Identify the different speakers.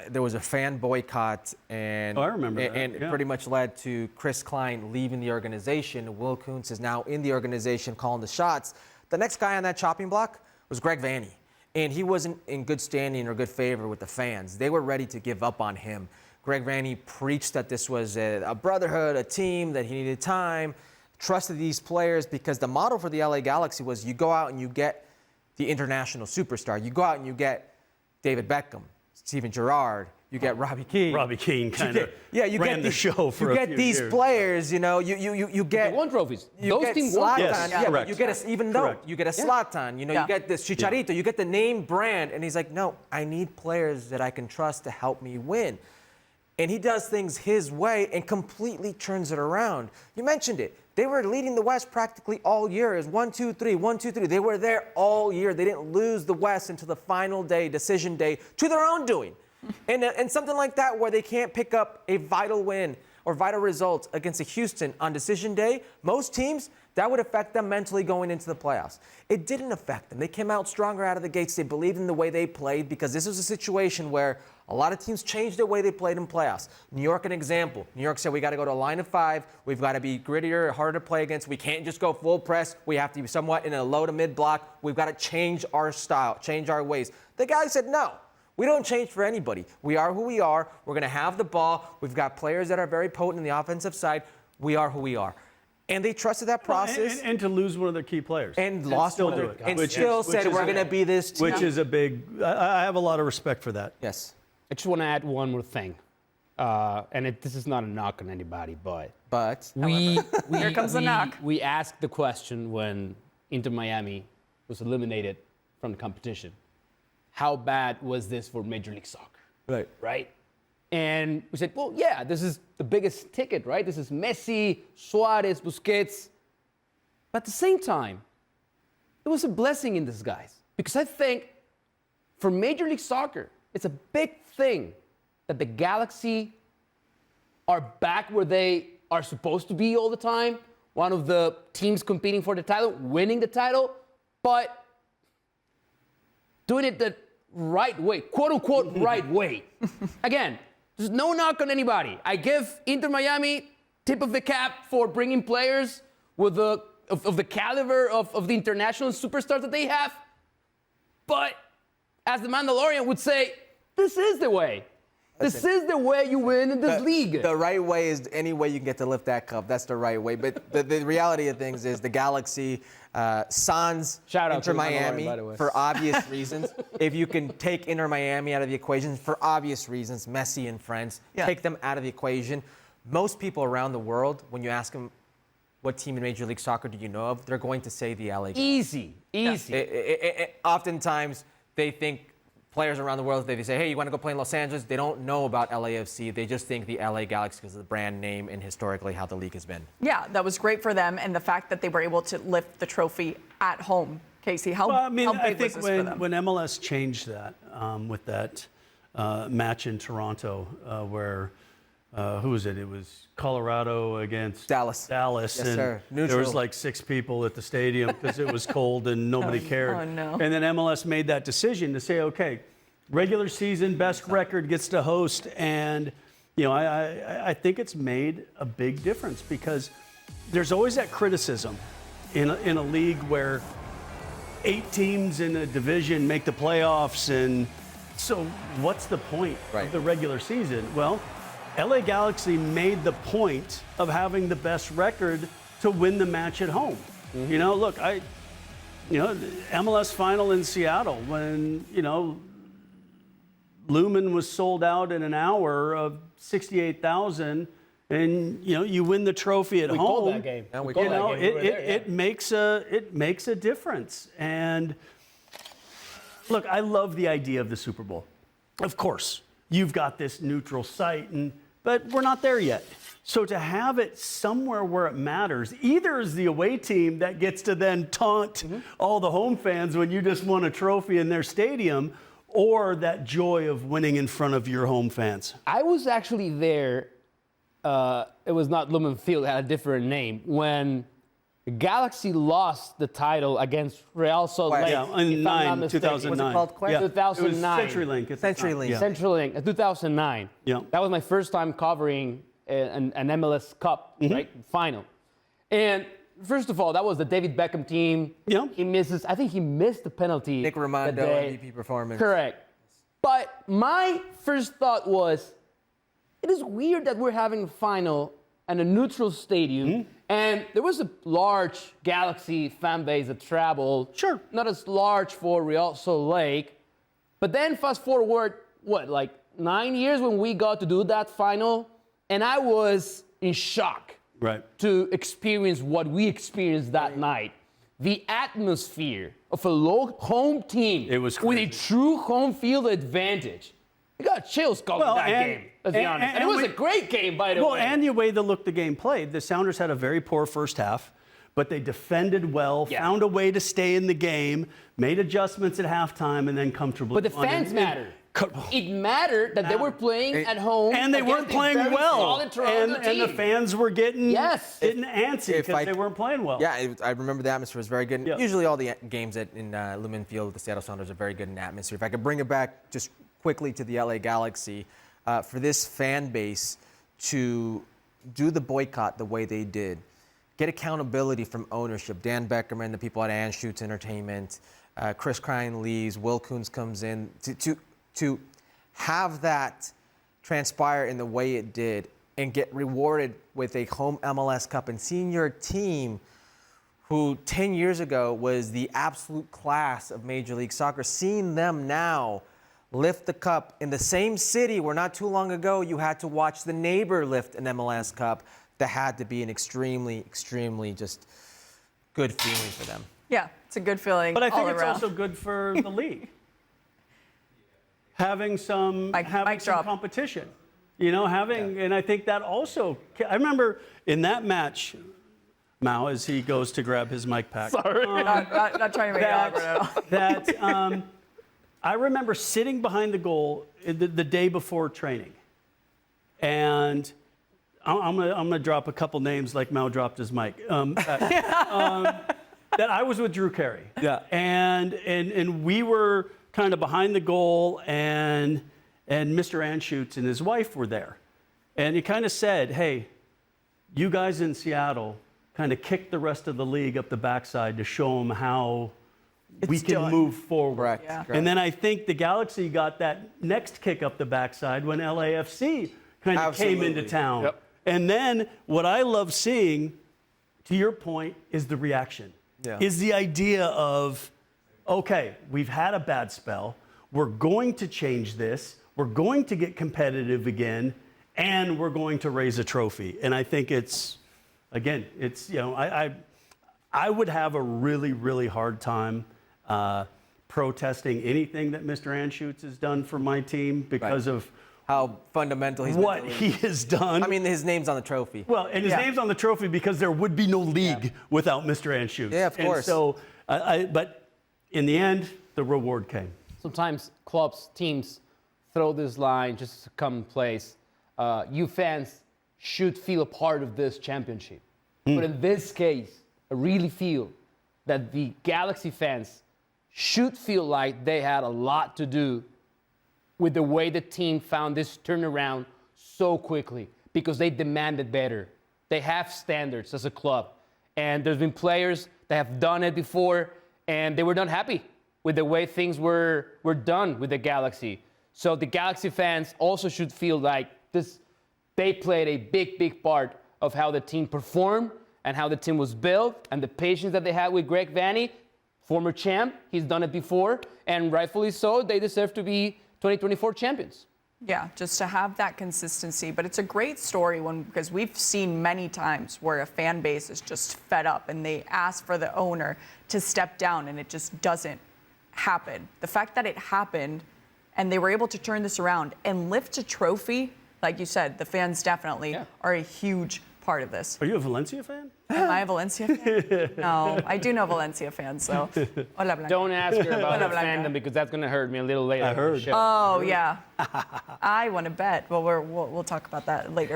Speaker 1: there was a fan boycott, and
Speaker 2: I remember that.
Speaker 1: And it pretty much led to Chris Klein leaving the organization. Will Kuntz is now in the organization calling the shots. The next guy on that chopping block was Greg Vanney, and he wasn't in good standing or good favor with the fans. They were ready to give up on him. Greg Vanney preached that this was a brotherhood, a team, that he needed time, trusted these players, because the model for the LA Galaxy was you go out and you get the international superstar. You go out and you get David Beckham, Steven Gerrard, you get Robbie Keane.
Speaker 2: Robbie Keane kind of ran the show for a few years.
Speaker 1: You get these players, you know, you get...
Speaker 3: They won trophies.
Speaker 1: Those
Speaker 3: teams
Speaker 1: won.
Speaker 2: Yes,
Speaker 1: yeah,
Speaker 2: correct.
Speaker 1: You get even though you get a Zlatan, you know, you get this Chicharito, you get the name brand, and he's like, no, I need players that I can trust to help me win. And he does things his way and completely turns it around. You mentioned it. They were leading the West practically all year. It was 1-2-3, 1-2-3. They were there all year. They didn't lose the West until the final day, decision day, to their own doing. And something like that where they can't pick up a vital win or vital results against a Houston on decision day, most teams, that would affect them mentally going into the playoffs. It didn't affect them. They came out stronger out of the gates. They believed in the way they played, because this was a situation where a lot of teams changed the way they played in playoffs. New York, an example. New York said, we got to go to a line of 5. We've got to be grittier, harder to play against. We can't just go full press. We have to be somewhat in a low to mid block. We've got to change our style, change our ways. The guy said, no. We don't change for anybody. We are who we are. We're going to have the ball. We've got players that are very potent in the offensive side. We are who we are. And they trusted that process.
Speaker 2: And to lose one of their key players.
Speaker 1: And lost one of their, and still said, we're going to be this team.
Speaker 2: Which is a big, I have a lot of respect for that.
Speaker 1: Yes.
Speaker 3: I just want to add one more thing. This is not a knock on anybody, but
Speaker 4: Here comes the knock.
Speaker 3: We asked the question when Inter Miami was eliminated from the competition. How bad was this for Major League Soccer? Right? And we said, well, yeah, this is the biggest ticket, right? This is Messi, Suarez, Busquets. But at the same time, it was a blessing in disguise. Because I think for Major League Soccer, it's a big thing that the Galaxy are back where they are supposed to be all the time. One of the teams competing for the title, winning the title, but doing it the right way, quote unquote, right way. Again, there's no knock on anybody. I give Inter Miami tip of the cap for bringing players with the caliber of the international superstars that they have. But as the Mandalorian would say, this is the way. This is the way you win in this league.
Speaker 1: The right way is any way you can get to lift that cup. That's the right way. But the reality of things is the Galaxy, sans Inter Miami, for obvious reasons. If you can take Inter Miami out of the equation, for obvious reasons, Messi and friends, take them out of the equation. Most people around the world, when you ask them what team in Major League Soccer do you know of, they're going to say the LA Galaxy.
Speaker 3: Easy.
Speaker 1: Oftentimes, they think players around the world, they say, hey, you want to go play in Los Angeles? They don't know about LAFC. They just think the LA Galaxy because of the brand name and historically how the league has been.
Speaker 4: Yeah, that was great for them, and the fact that they were able to lift the trophy at home. Casey, how big
Speaker 2: I think
Speaker 4: was this for them?
Speaker 2: when MLS changed that with that match in Toronto where, who was it? It was Colorado against
Speaker 1: Dallas.
Speaker 2: Yes, and
Speaker 1: sir.
Speaker 2: there was like 6 people at the stadium because it was cold and nobody cared.
Speaker 4: Oh, no.
Speaker 2: And then MLS made that decision to say, okay, regular season, best record gets to host. And, you know, I think it's made a big difference because there's always that criticism in a league where 8 teams in a division make the playoffs. And so what's the point of the regular season? Well, LA Galaxy made the point of having the best record to win the match at home. Mm-hmm. You know, look, MLS final in Seattle when, Lumen was sold out in an hour of 68,000 and, you win the trophy at home.
Speaker 3: We called that game.
Speaker 1: And
Speaker 2: it makes a difference. And look, I love the idea of the Super Bowl. Of course, you've got this neutral site but we're not there yet. So to have it somewhere where it matters, either is the away team that gets to then taunt all the home fans when you just won a trophy in their stadium, or that joy of winning in front of your home fans.
Speaker 3: I was actually there. It was not Lumen Field; it had a different name when the Galaxy lost the title against Real Salt Lake.
Speaker 2: Yeah, in
Speaker 3: if I'm not
Speaker 2: 2009.
Speaker 1: Was it called Quest?
Speaker 2: Yeah.
Speaker 3: 2009.
Speaker 2: It was CenturyLink. at the
Speaker 1: CenturyLink.
Speaker 2: time. Yeah.
Speaker 3: CenturyLink in 2009.
Speaker 2: Yeah.
Speaker 3: That was my first time covering an MLS Cup right final. And first of all, that was the David Beckham team.
Speaker 2: Yeah.
Speaker 3: I think he missed the penalty.
Speaker 1: Nick Raimondo,
Speaker 3: that day.
Speaker 1: MVP performance.
Speaker 3: Correct. But my first thought was, it is weird that we're having a final at a neutral stadium, and there was a large Galaxy fan base that traveled.
Speaker 2: Sure.
Speaker 3: Not as large for Real Salt Lake. But then fast forward, like 9 years when we got to do that final, and I was in shock to experience what we experienced that night. The atmosphere of a home team
Speaker 2: It was
Speaker 3: with a
Speaker 2: crazy.
Speaker 3: true home field advantage. We got chills calling that game, let's be honest. And it was a great game, by the way.
Speaker 2: Well, and the way the game played, the Sounders had a very poor first half, but they defended well, found a way to stay in the game, made adjustments at halftime, and then comfortably
Speaker 3: But the
Speaker 2: won.
Speaker 3: fans mattered. It mattered that they were playing at home.
Speaker 2: And they weren't
Speaker 3: against a
Speaker 2: playing
Speaker 3: very
Speaker 2: well.
Speaker 3: solid Toronto
Speaker 2: And the
Speaker 3: team.
Speaker 2: fans were getting antsy
Speaker 1: if
Speaker 2: because they weren't playing well.
Speaker 1: Yeah, I remember the atmosphere was very good.
Speaker 2: Yeah.
Speaker 1: Usually all the games in Lumen Field, the Seattle Sounders are very good in atmosphere. If I could bring it back just quickly to the LA Galaxy, for this fan base to do the boycott the way they did, get accountability from ownership. Dan Beckerman, the people at Anschutz Entertainment, Chris Klein leaves, Will Kuntz comes in, to have that transpire in the way it did and get rewarded with a home MLS Cup and seeing your team, who 10 years ago was the absolute class of Major League Soccer, seeing them now lift the cup in the same city where not too long ago you had to watch the neighbor lift an MLS Cup, that had to be an extremely, extremely just good feeling for them.
Speaker 4: Yeah, it's a good feeling.
Speaker 2: But I think
Speaker 4: all
Speaker 2: it's
Speaker 4: around.
Speaker 2: also good for the league. Having some
Speaker 4: Mic drop.
Speaker 2: competition, and I think that also. I remember in that match, Mao, as he goes to grab his mic pack.
Speaker 3: Sorry.
Speaker 4: Not trying to make it awkward at all.
Speaker 2: That I remember sitting behind the goal the day before training, and I'm gonna drop a couple names like Mao dropped his mic. That I was with Drew Carey.
Speaker 1: Yeah.
Speaker 2: And we were kind of behind the goal, and Mr. Anschutz and his wife were there. And he kind of said, hey, you guys in Seattle kind of kicked the rest of the league up the backside to show them how we can move forward.
Speaker 1: Correct.
Speaker 4: Yeah.
Speaker 2: And then I think the Galaxy got that next kick up the backside when LAFC kind of came into town.
Speaker 3: Yep.
Speaker 2: And then what I love seeing, to your point, is the reaction.
Speaker 1: Yeah.
Speaker 2: Is the idea of, okay, we've had a bad spell. We're going to change this. We're going to get competitive again, and we're going to raise a trophy. And I think it's, again, it's, I would have a really, really hard time protesting anything that Mr. Anschutz has done for my team because of
Speaker 1: How fundamental he's been
Speaker 2: what
Speaker 1: to the league.
Speaker 2: he has done.
Speaker 1: I mean, his name's on the trophy.
Speaker 2: Well, and his name's on the trophy because there would be no league without Mr. Anschutz.
Speaker 1: Yeah, of course.
Speaker 2: And so, but in the end, the reward came.
Speaker 3: Sometimes clubs, teams throw this line just to come in place. You fans should feel a part of this championship. But in this case, I really feel that the Galaxy fans should feel like they had a lot to do with the way the team found this turnaround so quickly, because they demanded better. They have standards as a club. And there's been players that have done it before, and they were not happy with the way things were done with the Galaxy. So the Galaxy fans also should feel like they played a big, big part of how the team performed and how the team was built, and the patience that they had with Greg Vanney, former champ. He's done it before, and rightfully so. They deserve to be 2024 champions.
Speaker 4: Yeah, just to have that consistency. But it's a great story because we've seen many times where a fan base is just fed up and they ask for the owner to step down, and it just doesn't happen. The fact that it happened and they were able to turn this around and lift a trophy, like you said, the fans definitely are a huge part of this.
Speaker 2: Are you a Valencia fan?
Speaker 4: Am I a Valencia fan? No, I do know Valencia fans, so. Hola, Blanca.
Speaker 3: Don't ask her about her
Speaker 4: Hola, Blanca.
Speaker 3: fandom, because that's going to hurt me a little later.
Speaker 2: I heard.
Speaker 4: Oh, yeah. I want to bet. Well, we'll talk about that later.